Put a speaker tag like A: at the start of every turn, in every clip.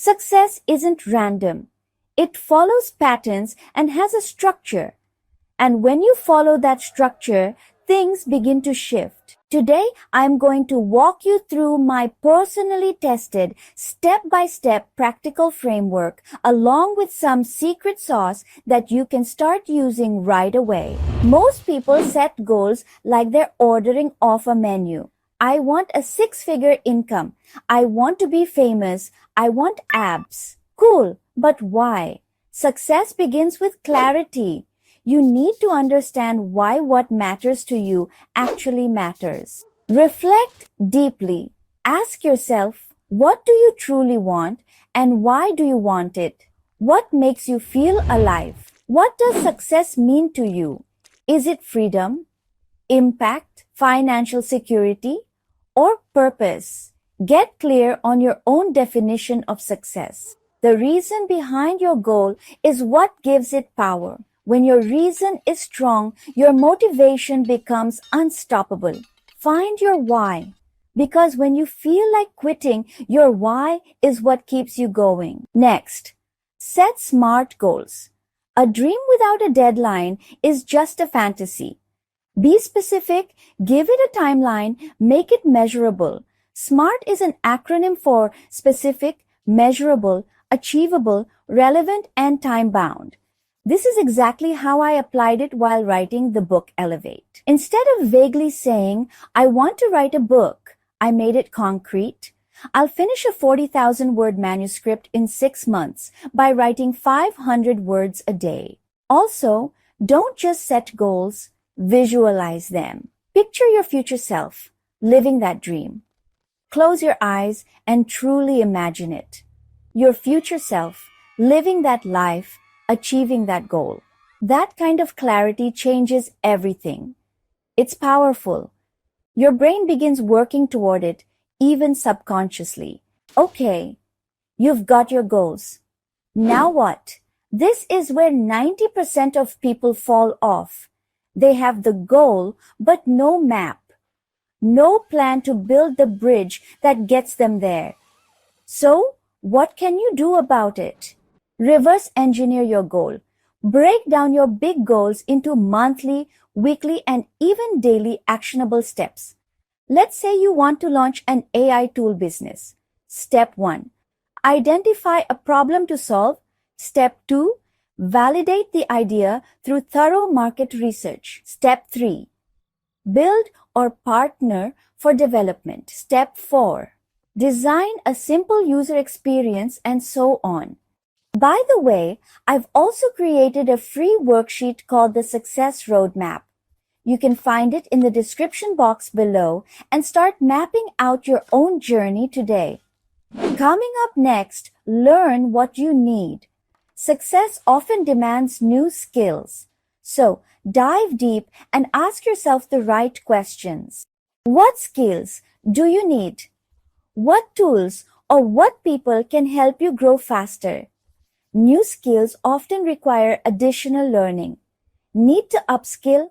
A: Success isn't random. It follows patterns and has a structure. And when you follow that structure, things begin to shift. Today, I'm going to walk you through my personally tested step-by-step practical framework along with some secret sauce that you can start using right away. Most people set goals like they're ordering off a menu. I want a 6-figure income. I want to be famous. I want abs. Cool, but why? Success begins with clarity. You need to understand why what matters to you actually matters. Reflect deeply. Ask yourself, what do you truly want and why do you want it? What makes you feel alive? What does success mean to you? Is it freedom, impact, financial security, or purpose? Get clear on your own definition of success. The reason behind your goal is what gives it power. When your reason is strong, your motivation becomes unstoppable. Find your why, because when you feel like quitting, your why is what keeps you going. Next, set SMART goals. A dream without a deadline is just a fantasy. Be specific, give it a timeline, make it measurable. SMART is an acronym for specific, measurable, achievable, relevant, and time-bound. This is exactly how I applied it while writing the book Elevate. Instead of vaguely saying, I want to write a book, I made it concrete. I'll finish a 40,000-word manuscript in 6 months by writing 500 words a day. Also, don't just set goals, visualize them. Picture your future self, living that dream. Close your eyes and truly imagine it. Your future self, living that life, achieving that goal. That kind of clarity changes everything. It's powerful. Your brain begins working toward it, even subconsciously. Okay, you've got your goals. Now what? This is where 90% of people fall off. They have the goal, but no map. No plan to build the bridge that gets them there. So, what can you do about it? Reverse engineer your goal. Break down your big goals into monthly, weekly, and even daily actionable steps. Let's say you want to launch an AI tool business. Step 1. Identify a problem to solve. Step 2. Validate the idea through thorough market research. Step 3. Build or partner for development. Step 4. Design a simple user experience, and so on. By the way, I've also created a free worksheet called the Success Roadmap. You can find it in the description box below and start mapping out your own journey today. Coming up next, learn what you need. Success often demands new skills. So, dive deep and ask yourself the right questions. What skills do you need? What tools or what people can help you grow faster? New skills often require additional learning. Need to upskill?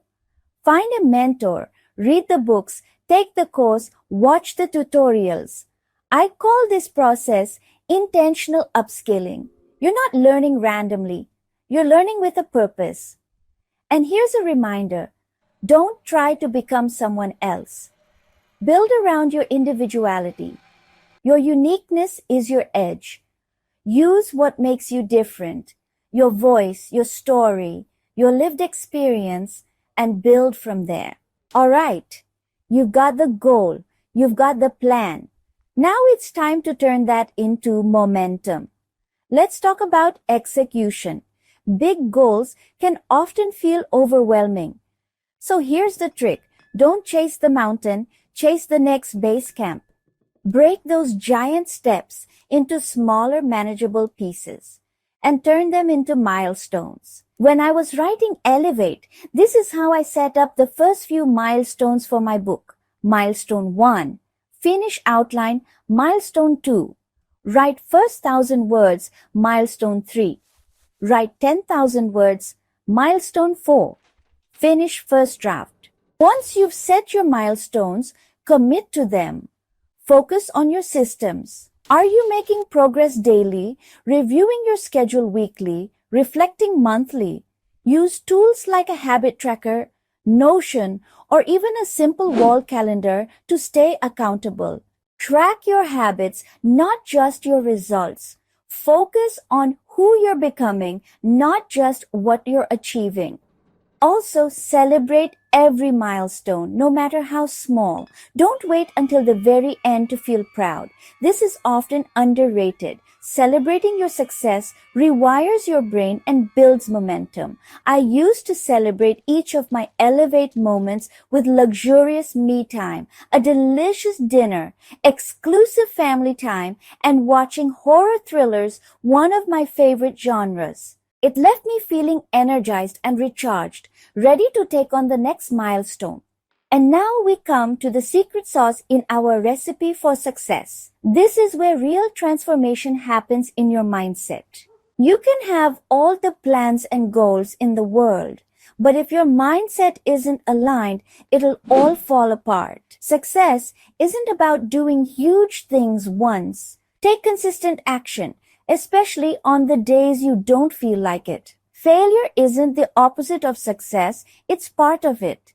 A: Find a mentor, read the books, take the course, watch the tutorials. I call this process intentional upskilling. You're not learning randomly. You're learning with a purpose. And here's a reminder. Don't try to become someone else. Build around your individuality. Your uniqueness is your edge. Use what makes you different, your voice, your story, your lived experience, and build from there. All right, you've got the goal, you've got the plan. Now it's time to turn that into momentum. Let's talk about execution. Big goals can often feel overwhelming. So here's the trick. Don't chase the mountain, chase the next base camp. Break those giant steps into smaller, manageable pieces and turn them into milestones. When I was writing Elevate, this is how I set up the first few milestones for my book. Milestone 1, finish outline. Milestone 2, write first 1,000 words. Milestone 3, write 10,000 words. Milestone 4, finish first draft. Once you've set your milestones, commit to them. Focus on your systems. Are you making progress daily, reviewing your schedule weekly, reflecting monthly? Use tools like a habit tracker, Notion, or even a simple wall calendar to stay accountable. Track your habits, not just your results. Focus on who you're becoming, not just what you're achieving. Also, celebrate every milestone, no matter how small. Don't wait until the very end to feel proud. This is often underrated. Celebrating your success rewires your brain and builds momentum. I used to celebrate each of my elevate moments with luxurious me time, a delicious dinner, exclusive family time, and watching horror thrillers, one of my favorite genres. It left me feeling energized and recharged, ready to take on the next milestone. And now we come to the secret sauce in our recipe for success. This is where real transformation happens in your mindset. You can have all the plans and goals in the world, but if your mindset isn't aligned, it'll all fall apart. Success isn't about doing huge things once. Take consistent action, especially on the days you don't feel like it. Failure isn't the opposite of success, it's part of it.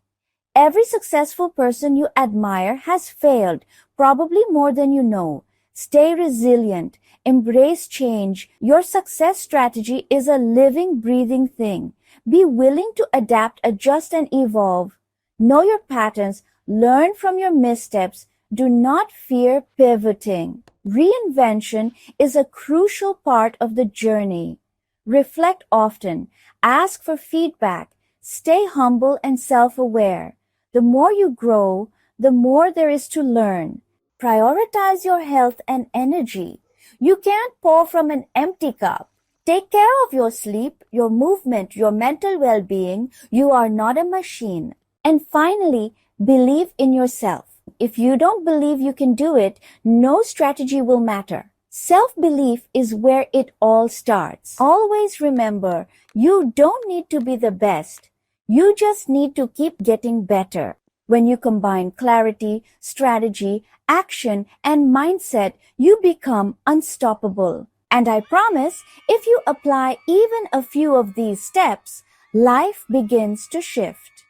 A: Every successful person you admire has failed, probably more than you know. Stay resilient, embrace change. Your success strategy is a living, breathing thing. Be willing to adapt, adjust, and evolve. Know your patterns, learn from your missteps. Do not fear pivoting. Reinvention is a crucial part of the journey. Reflect often, ask for feedback, stay humble and self-aware. The more you grow, the more there is to learn. Prioritize your health and energy. You can't pour from an empty cup. Take care of your sleep, your movement, your mental well-being. You are not a machine. And finally, believe in yourself. If you don't believe you can do it, no strategy will matter. Self-belief is where it all starts. Always remember, you don't need to be the best. You just need to keep getting better. When you combine clarity, strategy, action, and mindset, you become unstoppable. And I promise, if you apply even a few of these steps, life begins to shift.